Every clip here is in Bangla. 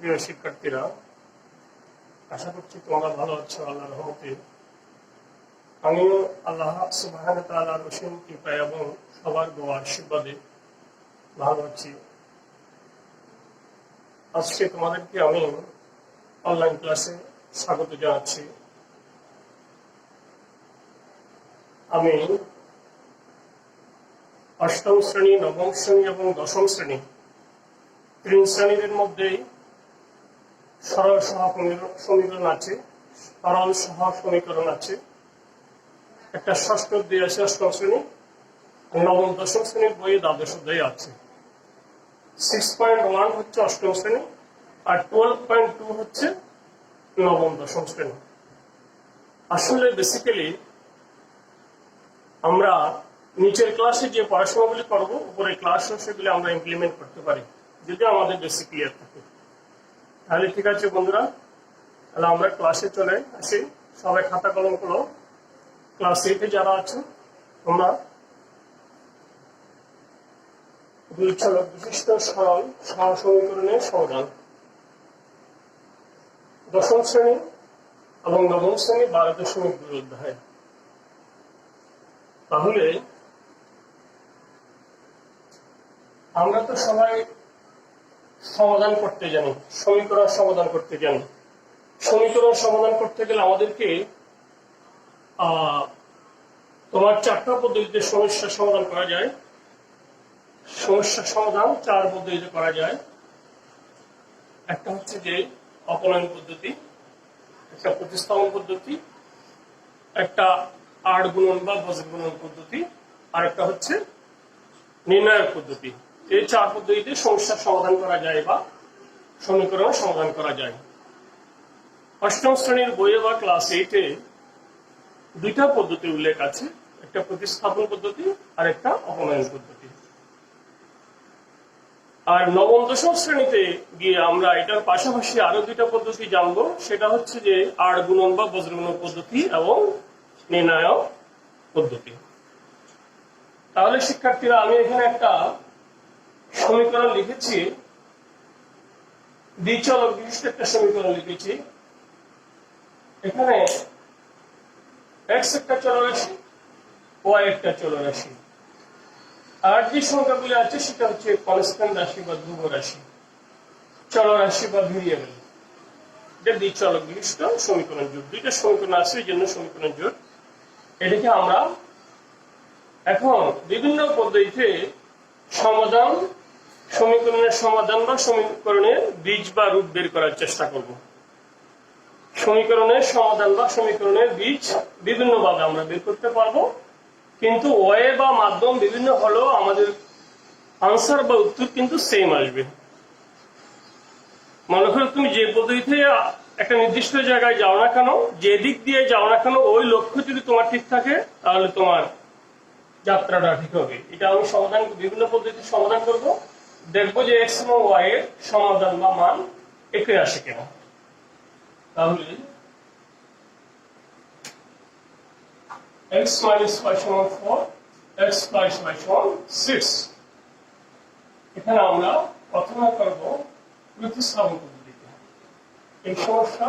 প্রিয় শিক্ষার্থীরা, আশা করছি তোমরা ভালো আছো আল্লাহর রহমতে। আমিও আল্লাহ সুবহানাহু ওয়া তাআলার অসীম কৃপায় এবং সবার দোয়া আশীর্বাদে ভালো আছি। আজকে তোমাদেরকে আমি অনলাইন ক্লাসে স্বাগত জানাচ্ছি। আমি অষ্টম শ্রেণী, নবম শ্রেণী এবং দশম শ্রেণী তিন শ্রেণীর মধ্যেই সরল সহ সমীকরণ আছে, সরল সহ সমীকরণ আছে। একটা ষষ্ঠ অধ্যায় আছে অষ্টম শ্রেণী, নবম দশম শ্রেণীর বইয়ে দ্বাদশ অধ্যায় আছে। 6.1 হচ্ছে অষ্টম শ্রেণী আর 12.2 হচ্ছে নবম দশম শ্রেণী। আসলে বেসিক্যালি আমরা নিচের ক্লাসে যে পড়াশোনাগুলি করবো, উপরের ক্লাসও সেগুলি আমরা ইমপ্লিমেন্ট করতে পারি যদি আমাদের বেসিক ক্লিয়ার থাকে। তাহলে ঠিক আছে বন্ধুরা, তাহলে আমরা ক্লাসে চলে আসি। সবাই খাতা কলম করো। ক্লাস 8-এ যারা আছো তোমরা দুই চলক বিশিষ্ট সরল সমীকরণের সমাধান, দশম শ্রেণী এবং নবম শ্রেণী 12.2 অধ্যায়। তাহলে আমরা তো সবাই সমাধান করতে জানি, সমীকরণ সমাধান করতে জানি। সমীকরণ সমাধান করতে গেলে আমাদেরকে তোমার 4টা পদ্ধতিতে সমস্যা সমাধান করা যায়। সমস্যা সমাধান 4 পদ্ধতিতে করা যায়। একটা হচ্ছে যে অপনয়ন পদ্ধতি, একটা প্রতিস্থাপন পদ্ধতি, একটা আট গুণন বা বজ্র গুণন পদ্ধতি, আর একটা হচ্ছে নির্ণায়ক পদ্ধতি। এই 4 পদ্ধতিতে সমস্যার সমাধান করা যায় বা সমীকরণ সমাধান করা যায়। অষ্টম শ্রেণীর বইয়ে বা ক্লাস 8-এ 2টা পদ্ধতি উল্লেখ আছে, একটা প্রতিস্থাপন পদ্ধতি আর একটা অপনয়ন পদ্ধতি। আর নবম দশম শ্রেণীতে গিয়ে আমরা এটার পাশাপাশি আরো 2টা পদ্ধতি জানবো, সেটা হচ্ছে যে আট গুণন বা বজ্র গুণন পদ্ধতি এবং নির্ণায়ক পদ্ধতি। তাহলে শিক্ষার্থীরা, আমি এখানে একটা সমীকরণ লিখেছি, দ্বিচলক বিশিষ্ট একটা সমীকরণ লিখেছি। এখানে x একটা চলরাশি, y একটা চলরাশি, আর যে সংখ্যাগুলি আছে সেটা হচ্ছে কনস্ট্যান্ট রাশি বা ধ্রুব রাশি, চলরাশি বা ভেরিয়েবল। এটা দ্বিচলক বিশিষ্ট সমীকরণ জোট। 2টা সমীকরণ আছে, এই জন্য সমীকরণ জোট। এটাকে আমরা এখন বিভিন্ন পদ্ধতিতে সমাধান, সমীকরণের সমাধান বা সমীকরণের বীজ বা রূপ বের করার চেষ্টা করব। সমীকরণের সমাধান বা সমীকরণের বীজ বিভিন্ন ভাবে আমরা বের করতে পারবো, কিন্তু ওয়ে বা মাধ্যম বিভিন্ন হলেও আমাদের আনসার বা উত্তর কিন্তু সেম আসবে। মনে করো তুমি যে পদ্ধতিতে একটা নির্দিষ্ট জায়গায় যাও না কেন, যে দিক দিয়ে যাও না কেন, ওই লক্ষ্য যদি তোমার ঠিক থাকে তাহলে তোমার যাত্রাটা ঠিক হবে। এটা আমি বিভিন্ন পদ্ধতিতে সমাধান করব, দেখবো যে এক্স এবং ওয়াই এর সমাধান বা মান একই আসে কিনা। তাহলে x minus y সমান 4, x plus y সমান 6। এখানে আমরা প্রথমে করব প্রতিস্থাপন পদ্ধতিতে। এই সমস্যা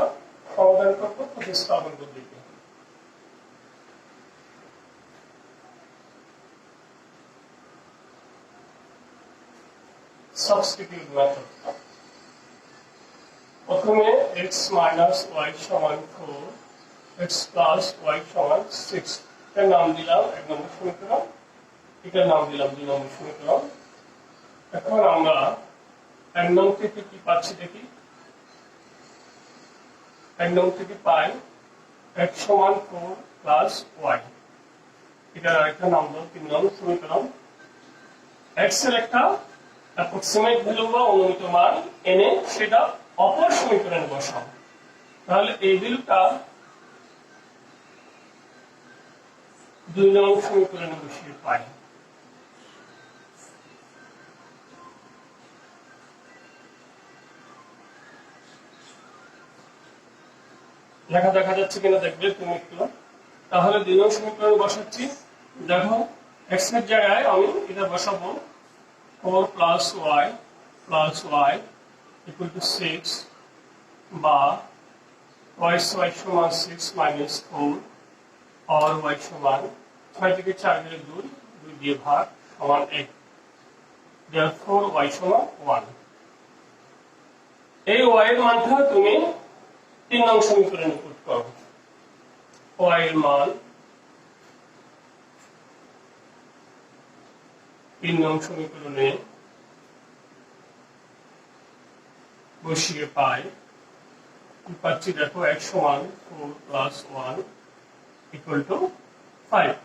সমাধান করব প্রতিস্থাপন পদ্ধতিতে। Substitute method. প্রথমে x minus y সমান 4, x plus y সমান 6, এর নাম দিলাম 1 নম্বর সমীকরণ, এটার নাম দিলাম 2 নম্বর সমীকরণ। এখন আমরা 1 নং থেকে কি পাচ্ছি দেখি। 1 নং থেকে পাই x সমান 4 plus y, এটার আরেকটা নাম দিলাম 3 নম্বর সমীকরণ। x এর একটা অ্যাপ্রক্সিমেট ভ্যালু বা অনুমিত মান এনে সেটা অপর সমীকরণে বসাও। তাহলে এই ভ্যালুটা 2 নম্বর সমীকরণে বসিয়ে পাই। লেখা দেখা যাচ্ছে কিনা দেখবে তুমি একটু। তাহলে 2 নম্বর সমীকরণে বসাচ্ছি। দেখো x এর জায়গায় আমি এটা বসাবো 4 plus y ইকুয়াল টু 6 বা twice y সমান 6 minus 4 or y সমান 6 থেকে 4 গেলে 2 2 দিয়ে ভাগ সমান 1। therefore y সমান 1। এই y এর মানটা তুমি 3 নং সমীকরণে পুট করো। y এর মান 3 নং সমীকরণে বসিয়ে পাই পাচ্ছি, দেখো x সমান 4 প্লাস 1 ইকুয়াল টু 5।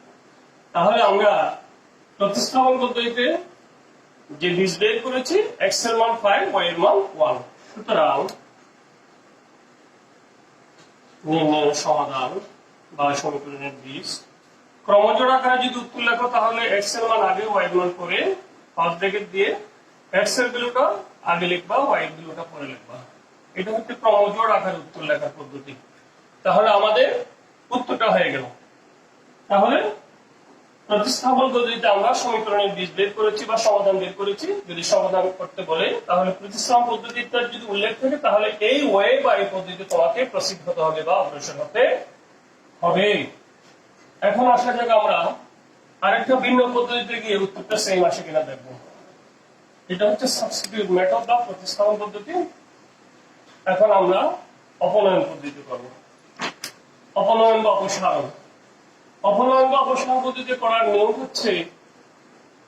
তাহলে আমরা প্রতিস্থাপন পদ্ধতিতে যে বীজ বের করেছি x এর মান 5, y এর মান 1। সুতরাং নির্ণয় সমাধান বা সমীকরণের বীজ ক্রমজোড় আকারে যদি উত্তর লেখো তাহলে x এর মান আগে y এর মান পরে ফার্স্ট ব্র্যাকেট দিয়ে x এর ভ্যালুটা আগে লিখবা, y এর ভ্যালুটা পরে লিখবা। এটা হচ্ছে ক্রমজোড় আকারে উত্তর লেখার পদ্ধতি। তাহলে আমাদের উত্তরটা হয়ে গেল। তাহলে প্রতিস্থাপন পদ্ধতিতে আমরা সমীকরণের বীজ বের করেছি বা সমাধান বের করেছি। যদি সমাধান করতে বলে তাহলে প্রতিস্থাপন পদ্ধতিটা যদি উল্লেখ থাকে তাহলে এই ওয়ে বা এই পদ্ধতিতে তোমাকে প্রসিদ্ধ হতে হবে বা অগ্রসর হতে হবে। এখন আসা যাক আমরা আরেকটা ভিন্ন পদ্ধতিতে গিয়ে উত্তরটা সেম আসে কিনা দেখবো। এটা হচ্ছে সাবস্টিটিউট মেথড বা প্রতিস্থাপন পদ্ধতি। এখন আমরা অপনয়ন পদ্ধতি করব। অপনয়ন বা অপসারণ। অপনয়ন বা অপসারণ পদ্ধতি করার নিয়ম হচ্ছে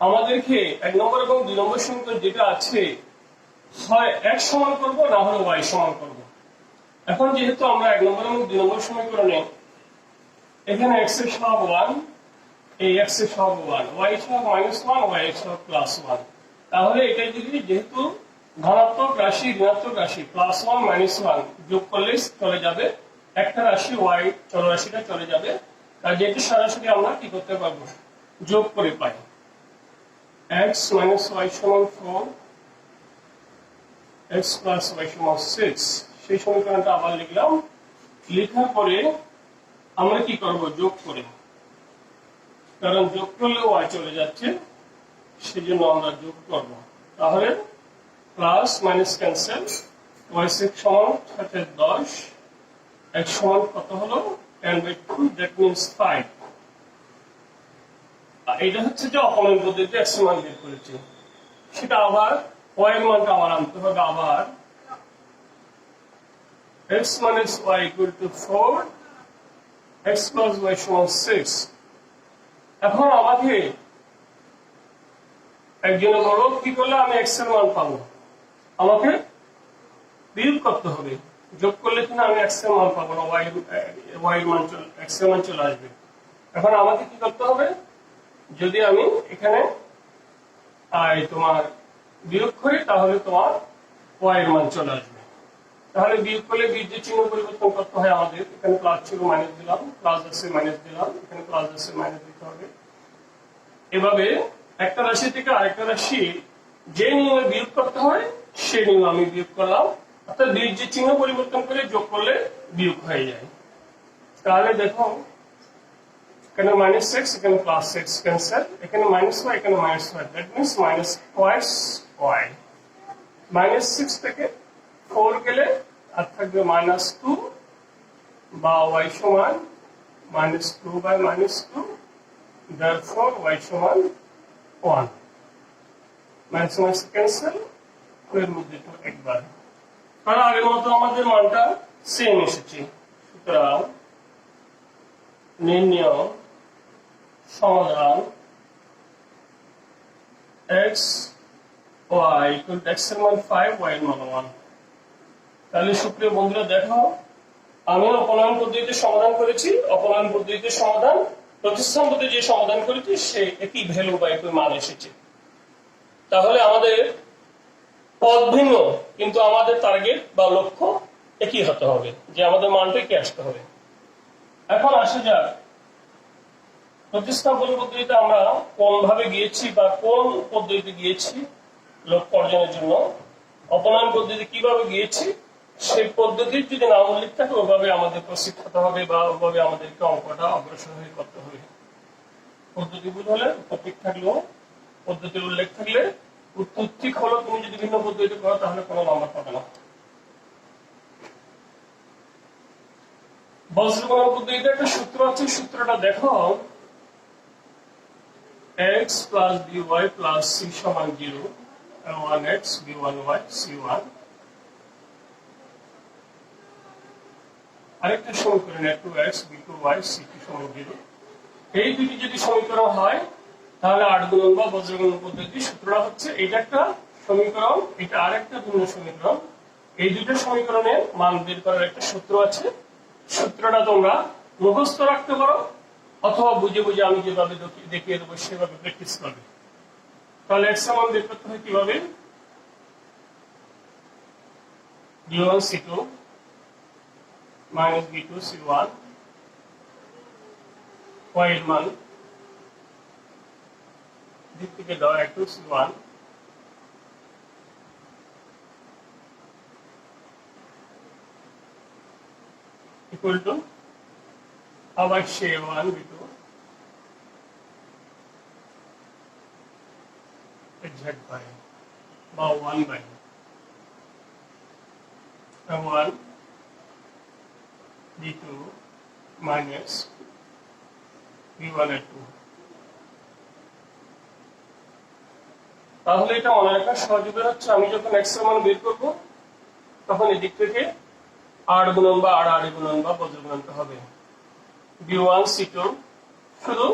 আমাদেরকে 1 নম্বর এবং 2 নম্বর সমীকরণ যেটা আছে হয় x সমান করব না হলে y সমান করব। এখন যেহেতু আমরা 1 নম্বর এবং 2 নম্বর সমীকরণে এখানে x এর সহগ 1, এই x এর সহগ 1, y এর সহগ -1, y এর সহগ +1, তাহলে এটা যদি যেহেতু ধনাত্মক রাশি ঋণাত্মক রাশি +1 -1 যোগ করলে চলে যাবে, একটা রাশি y চলরাশিটা চলে যাবে, আর যেটা সরাসরি আমরা কি করতে পারবো যোগ করে পাই। x - y সমান 4, x + y সমান 6। সেই সমীকরণটা আবার লিখলাম। লেখার পরে আমরা কি করব যোগ করে, কারণ যোগ করলে y চলে যাচ্ছে সেজন্য আমরা যোগ করব। তাহলে প্লাস মাইনাস ক্যান্সেল, y6 সমান 10, x সমান কত হলো 10/2, দ্যাট মিন্স 5। এটা হচ্ছে যে অপনয়ন পদ্ধতিতে x এর মান বের করেছি। সেটা আবার y এর মানটা আবার আনতে হবে। আবার x - y = 4, x + y সমান 6। এখন আমাকে একজন বলো কি করলে আমি x এর মান পাবো, আমাকে বিয়োগ করতে হবে। যোগ করলে কিনা আমি x এর মান পাবো না, y এর মান x এর মান চলে আসবে। এখন আমাকে কি করতে হবে, যদি আমি এখানে তোমার বিয়োগ করি তাহলে তোমার y এর মান চলে আসবে। তাহলে বিয়োগ করলে বীজের চিহ্ন পরিবর্তন করতে হয় আমাদের। এখানে প্লাস ছিল মাইনাস দিলাম, প্লাস আছে মাইনাস দিলাম, এখানে প্লাস আছে মাইনাস দিতে হবে। এভাবে একটা রাশি থেকে আরেকটা রাশি যে নিয়মে বিয়োগ করতে হয় সেই নিয়মে আমি বিয়োগ করলাম। অর্থাৎ বীজের চিহ্ন পরিবর্তন করে যোগ করলে বিয়োগ হয়ে যায়। তাহলে দেখো এখানে -6, এখানে +6 ক্যান্সেল, এখানে -y, এখানে -y, that means -twice y। -6 থেকে 4 গেলে আর থাকবে -2 বা y সমান -2/-2, therefore y সমান 1। মাইনাস ক্যান্সেল, এর মধ্যে তো একবার। কারণ আগের মতো আমাদের মানটা সেম এসেছে। সুতরাং নির্ণয় সমাধান x y = x এর মান 5, y এর মান 1। তাহলে সুপ্রিয় বন্ধুরা দেখো, আমি অপনয়ন পদ্ধতিতে সমাধান করেছি। অপনয়ন পদ্ধতিতে সমাধান প্রতিস্থাপন পদ্ধতিতে যে সমাধান করেছি সে একই ভ্যালু বা একই মান এসেছে। তাহলে আমাদের পদ ভিন্ন কিন্তু আমাদের টার্গেট বা লক্ষ্য একই হতে হবে, যে আমাদের মানটা কি আসতে হবে। এখন আসা যাক প্রতিস্থাপন পদ্ধতিতে আমরা কোন ভাবে গিয়েছি বা কোন পদ্ধতিতে গিয়েছি লক্ষ্য অর্জনের জন্য। অপনয়ন পদ্ধতি কিভাবে গিয়েছি সেই পদ্ধতির যদি নাম উল্লেখ থাকে ওভাবে আমাদের প্রস্তুত হতে হবে বা ওভাবে আমাদেরকে অঙ্কটা অগ্রসর হয়ে করতে হবে। পদ্ধতি ভুল হলে টপিক থাকলেও পদ্ধতির উল্লেখ থাকলে উত্তর ঠিক হলো তুমি যদি ভিন্ন পদ্ধতিতে করো তাহলে কোনো নাম্বার পাবে না। বজ্রগুণন পদ্ধতিতে একটা সূত্র আছে, সূত্রটা দেখো, x plus by plus c সমান 0, 1x b1y c1। আরেকটা সমীকরণ 2x b2y c2 সমান 0। এই দুটি যদি সমীকরণ হয় তাহলে 8 গুণন বা বজ্রগুণন পদ্ধতি সূত্রটা হচ্ছে, এটা একটা সমীকরণ, এটা আরেকটা ভিন্ন সমীকরণ, এই দুটো সমীকরণের মান বের করার একটা সূত্র আছে। সূত্রটা তোমরা মুখস্থ রাখতে পারো অথবা বুঝে বুঝে আমি যেভাবে দেখিয়ে দেবো সেভাবে প্র্যাকটিস করবে। তাহলে x এর মান বের করতে হয় কিভাবে, b1 c2 minus b2 c1, y এর মান দিক থেকে দাও 2 c1 equal to আবার সে 1 b2 z by বা 1 by 1 b2 minus b1 আর 2। তাহলে এটা মনে রাখার সহজ উপায় হচ্ছে, আমি যখন x এর মান বের করব তখন এদিক থেকে 8 গুণন বা 8 গুণন বা বজ্রগুণনটা হবে। b1 c2 শুধু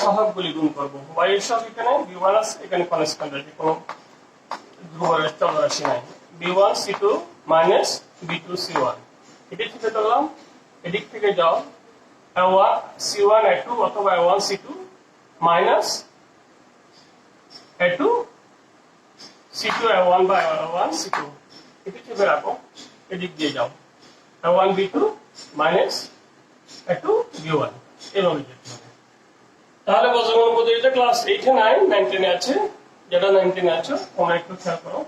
সহগগুলি গুণ করব, y এর সহগ এখানে b1 আছে, এখানে কনস্ট্যান্ট আছে, কোনো ধ্রুবক চলরাশি নাই। b1 c2 minus b2 c1 এটা থেকে ধরলাম, এদিক থেকে যাও c1 a2 অথবা a1 c2 minus a2 c2 a1 বা a1 c2 এটা থেকে রাখো, এদিক দিয়ে যাও a1 b2 minus a2 b1 এভাবে যেতে হবে। তাহলে বজ্রগুণন পদ্ধতিটা ক্লাস 8 এ 9 9 10 এ আছে, যেটা 9 10 এ আছে তোমরা একটু খেয়াল করো।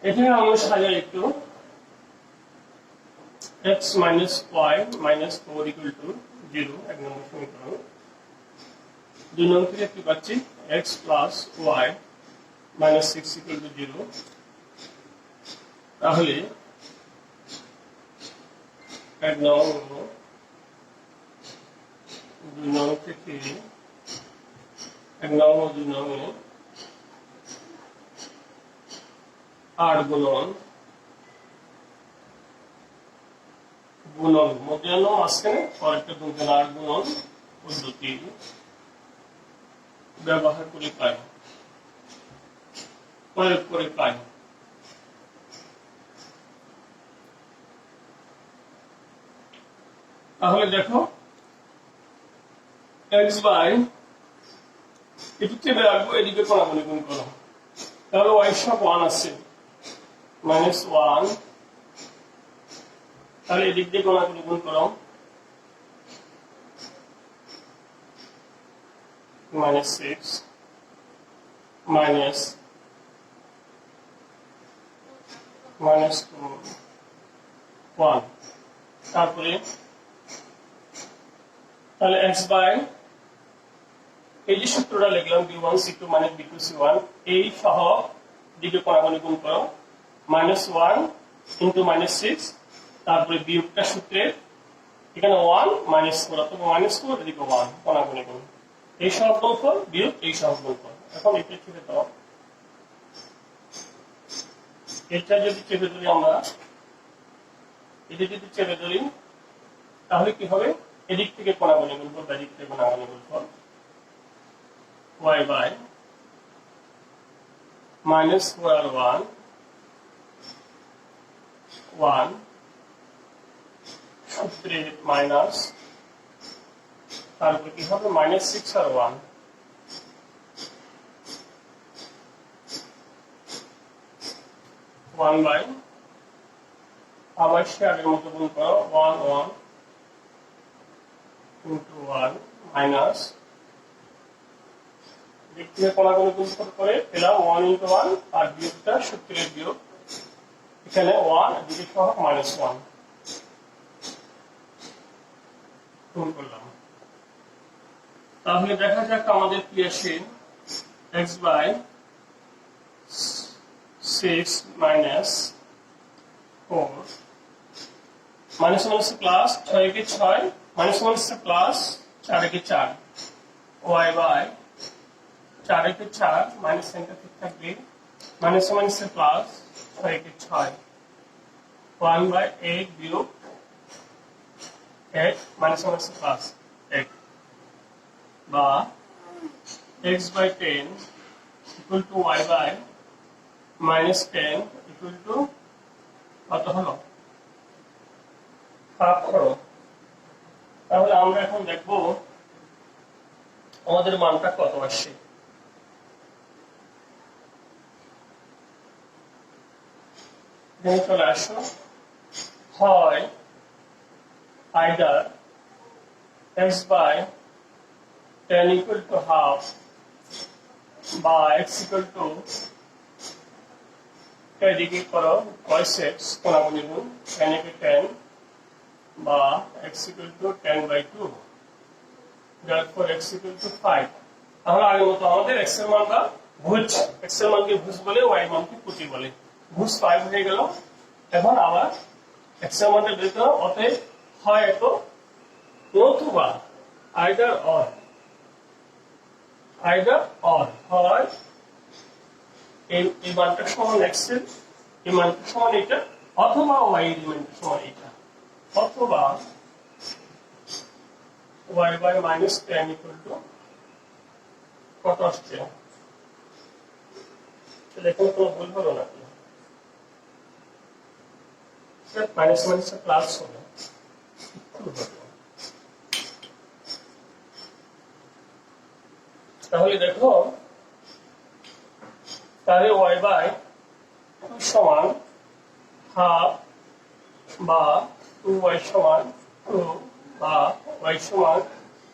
এখানে আমরা সাজাই একটু, x minus y minus 4 equal to 0 এক নম্বর সমীকরণ। দুই নম্বর থেকে কি পাচ্ছি, x plus y minus 6 equal to 0। তাহলে এক নম্বর দুই নম্বর থেকে এক নম্বর দুই নম্বর 8 গুণন মধ্যে মাঝখানে কয়েকটা গুণন 8 গুণন পদ্ধতি ব্যবহার করে পাই, প্রয়োগ করে পাই। তাহলে দেখো x বাই এদিকে রাখবো, এদিকে কোনাকুনি গুণ করো, তাহলে y সব 1 আছে minus 1, তাহলে এদিক দিয়ে কোনাকুনি গুণ করো minus 6 minus 2 1। তারপরে তাহলে x বাই এই যে সূত্রটা লিখলাম b1 c2 minus b2 c1, এই সহ দিকে কোনাকুনি গুণ করো -1 into -6, তারপরে বিয়োগটা সূত্রে এখানে 1 -4 অথবা -4 এদিকে 1 কোনাকুনি গুণ, এই সহগ গুণফল বিয়োগ এই সহগ গুণফল। এখন এটা চেপে দাও, এটা যদি চেপে ধরি আমরা, এটা যদি চেপে ধরি তাহলে কি হবে, এদিক থেকে কোনাকুনি গুণফল এদিক থেকে কোনাকুনি গুণফল y by -4 আর 1 1 সূত্রে মাইনাস, তারপর কি হবে -6 আর 1 1 বাই আবার সে আগের মতো গুণ করো 1 1 into 1 মাইনাস দিক থেকে কোনাকুনি গুণ করে পেলাম 1 into 1 আর বিয়োগটা সূত্রের বিয়োগ, এখানে 1 এদিকে সহ -1 গুণ করলাম। তাহলে দেখা যাক আমাদের কি আসে, x by 6 minus 4 minus minus plus 6 কে 6 মাইনাস মাইনাস প্লাস 4 কে 4 y বাই 4 কে 4 মাইনাস সাইনটা ঠিক থাকবে মাইনাস মাইনাস প্লাস 6 কে 6 1 বাই 8 বিয়োগ 8 মাইনাস মাইনাস প্লাস 8 বা x by 10 equal to y by minus 10 equal to কত হলো হাফ করো। তাহলে আমরা এখন দেখব আমাদের মানটা কত আসছে। চলে আসো, হয় either x by 10 equal to half বা x equal to এদিকে করো cos x কোণাগুণি গুণ 10 কে 10 বা x equal to 10 by 2 therefore x equal to 5। তাহলে আগের মতো আমাদের x এর মানটা ভুজ, x এর মানকে ভুজ বলে, y এর মানকে পুটি বলে। ভুজ 5 হয়ে গেল। এখন আবার x এর মানটা বের করো, অতএব হয় এত নতুবা either or হয় এই মানটা সমান x এর, এই মানটা সমান এটা, অথবা y এর মানটা সমান এটা, অথবা y by minus 10 equal to কত আসছে। দেখুন কোনো ভুল হলো নাকি, মাইনাস মাইনাস প্লাস হলো, তাহলে দেখো তাহলে y বাই 2 সমান হাফ বা 2y সমান 2 বা y সমান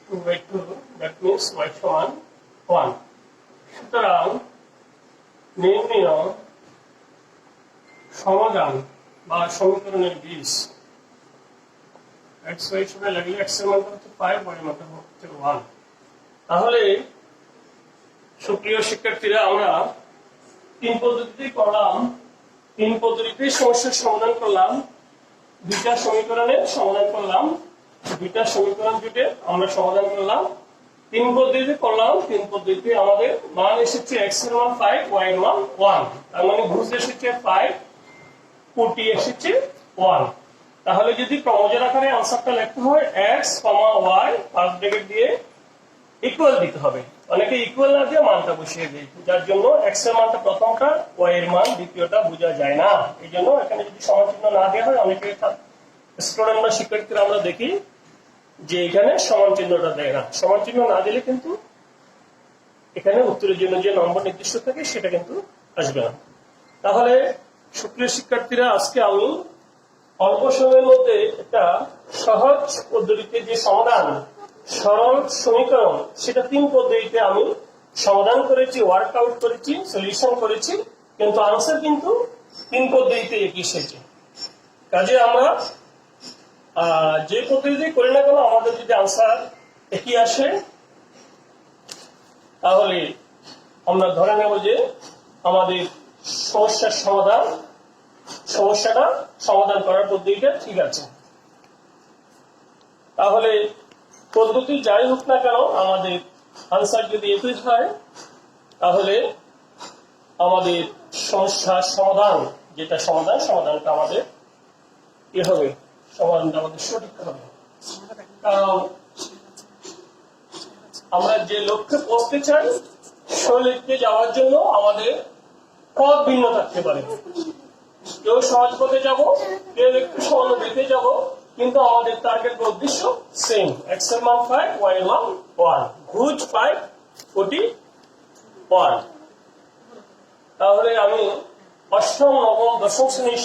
2 by 2, that means y সমান 1। সুতরাং নির্ণয় সমাধান বা সমীকরণের বীজ x y হিসেবে লাগলে x এর মান হচ্ছে 5, y এর মান হচ্ছে 1। তাহলে সুপ্রিয় শিক্ষার্থীরা, আমরা 3 পদ্ধতিতে করলাম, 3 পদ্ধতিতে সমস্যার সমাধান করলাম, 2টা সমীকরণের সমাধান করলাম, 2টা সমীকরণ জুটে আমরা সমাধান করলাম। 3 পদ্ধতিতে করলাম, 3 পদ্ধতিতে আমাদের মান এসেছে x এর মান 5, y এর মান 1। তার মানে ভুজ এসেছে 5, পুটি এসেছে 1। তাহলে যদি ক্রমজোর আকারে আনসারটা লিখতে হয় x, y ফার্স্ট ব্র্যাকেট দিয়ে ইকুয়াল দিতে হবে। অনেকে ইকুয়াল না দিয়ে মানটা বসিয়ে দেয়, যার জন্য x এর মানটা প্রথমটা, y এর মান দ্বিতীয়টা বোঝা যায় না। এই জন্য এখানে যদি সমান চিহ্ন না দেওয়া হয়, অনেকে স্টুডেন্ট বা শিক্ষার্থীরা আমরা দেখি যে এখানে সমান চিহ্নটা দেয় না। সমান চিহ্ন না দিলে কিন্তু এখানে উত্তরের জন্য যে নম্বর নির্দিষ্ট থাকে সেটা কিন্তু আসবে না। তাহলে সুপ্রিয় শিক্ষার্থীরা, আজকে আমি অল্প সময়ের মধ্যে একটা সহজ পদ্ধতিতে যে সমাধান, সরল সমীকরণ, সেটা 3 পদ্ধতিতে আমি সমাধান করেছি, ওয়ার্ক আউট করেছি, সলিউশন করেছি, কিন্তু আনসার কিন্তু 3 পদ্ধতিতে একই এসেছে। কাজে আমরা যে পদ্ধতিতে করি না কেন, আমাদের যদি আনসার একই আসে তাহলে আমরা ধরে নেব যে আমাদের সমস্যাটা সমাধান করার পদ্ধতিটা ঠিক আছে। তাহলে পদ্ধতি যাই হোক না কেন, আমাদের আনসার যদি একই হয় তাহলে আমাদের সমস্যার সমাধান, যেটা সমাধানটা আমাদের কি হবে, সমাধানটা আমাদের সঠিক হবে। কারণ আমরা যে লক্ষ্যে পৌঁছতে চাই, সেই লক্ষ্যে যাওয়ার জন্য আমাদের পথ ভিন্ন থাকতে পারে। কেউ সহজ পথে যাব, কেউ একটু সমানুভূতিতে যাব, কিন্তু আমাদের টার্গেট বা উদ্দেশ্য সেম। x এর মান 5, y এর মান 1, ভুজ 5, পুটি 1। তাহলে আমি অষ্টম, নবম, দশম শ্রেণীর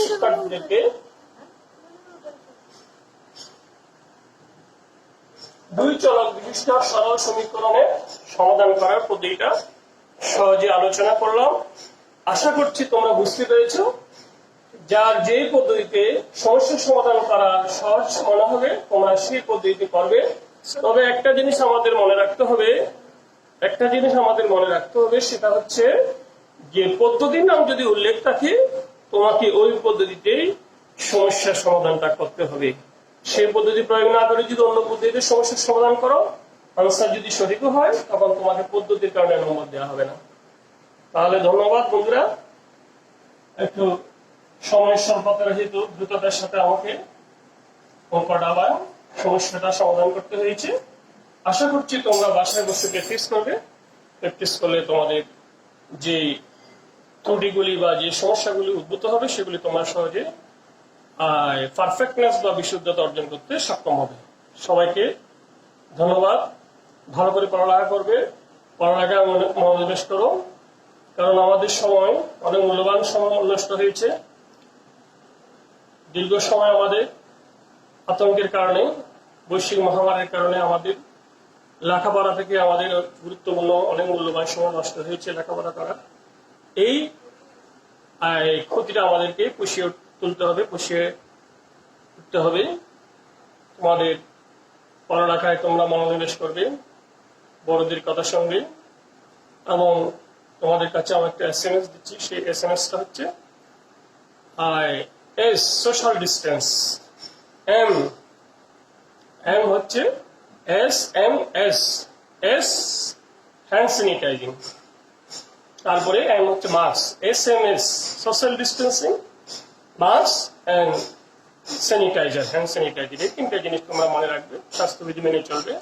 শিক্ষার্থীদেরকে 2 চলক বিশিষ্ট সরল সমীকরণের সমাধান করার পদ্ধতিটা সহজে আলোচনা করলাম। আশা করছি তোমরা বুঝতে পেরেছো যার যে পদ্ধতিতে সমস্যা সমাধান করা সহজ মনে হবে তোমরা সেই পদ্ধতিতে করবে। তবে একটা জিনিস আমাদের মনে রাখতে হবে, সেটা হচ্ছে যে পদ্ধতির নাম যদি উল্লেখ থাকে তোমাকে ওই পদ্ধতিতেই সমস্যার সমাধানটা করতে হবে। সেই পদ্ধতি প্রয়োগ না করে যদি অন্য পদ্ধতিতে সমস্যার সমাধান করো, আনসার যদি সঠিক হয় তখন তোমাকে পদ্ধতির কারণে নম্বর দেওয়া হবে না। তাহলে ধন্যবাদ বন্ধুরা, একটু সময়ের স্বল্পতার হেতু দ্রুততার সাথে আমাকে অঙ্কটা বা সমস্যাটা সমাধান করতে হয়েছে। আশা করছি তোমরা বাসায় বসে প্র্যাকটিস করবে। প্র্যাকটিস করলে তোমাদের যে ত্রুটিগুলি বা যে সমস্যাগুলি উদ্ভূত হবে সেগুলি তোমরা সহজে পারফেক্টনেস বা বিশুদ্ধতা অর্জন করতে সক্ষম হবে। সবাইকে ধন্যবাদ। ভালো করে পড়ালেখা করবে, পড়ালেখায় মনোনিবেশ করো, কারণ আমাদের সময় অনেক মূল্যবান সময় নষ্ট হয়েছে। দীর্ঘ সময় আমাদের আতঙ্কের কারণে, বৈশ্বিক মহামারীর কারণে আমাদের লেখাপড়া থেকে আমাদের গুরুত্বপূর্ণ অনেক মূল্যবান সময় নষ্ট হয়েছে লেখাপড়া করা। এই ক্ষতিটা আমাদেরকে পুষিয়ে তুলতে হবে, পুষিয়ে উঠতে হবে। তোমাদের পড়ালেখায় তোমরা মনোনিবেশ করবে বড়দের কথা শুনবে। এবং তোমাদের কাছে আমি একটা SMS দিচ্ছি, সেই SMSটা হচ্ছে S সোশ্যাল ডিস্টেন্স, M হচ্ছে SMS, S হ্যান্ড স্যানিটাইজিং, তারপরে M হচ্ছে mask, SMS social distancing, mask and sanitiser, hand sanitiser. এই তিনটা জিনিস তোমরা মনে রাখবে, স্বাস্থ্যবিধি মেনে চলবে।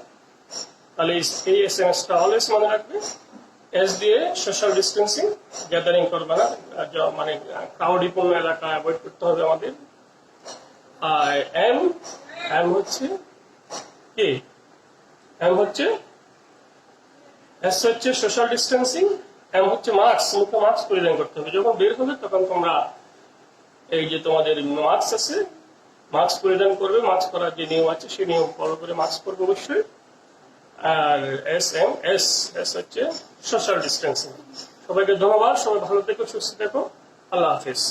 তাহলে এই SMSটা অলওয়েজ মনে রাখবে। S দিয়ে সোশ্যাল ডিস্টেন্সিং, গ্যাদারিং করবে না, মানে ক্রাউডিপূর্ণ এলাকা অ্যাভয়েড করতে হবে আমাদের। আর M হচ্ছে কি, M হচ্ছে S হচ্ছে সোশ্যাল ডিস্টেন্সিং, M হচ্ছে মাস্ক, মুখে মাস্ক পরিধান করতে হবে। যখন বের হবে তখন তোমরা এই যে তোমাদের মাস্ক আছে, মাস্ক পরিধান করবে। মাস্ক করার যে নিয়ম আছে সেই নিয়ম ফলো করে মাস্ক করবে অবশ্যই। আর S হচ্ছে সোশ্যাল ডিস্টেন্সিং। সবাইকে ধন্যবাদ, সবাই ভালো থেকো, সুস্থ থেকো, আল্লাহ হাফিজ।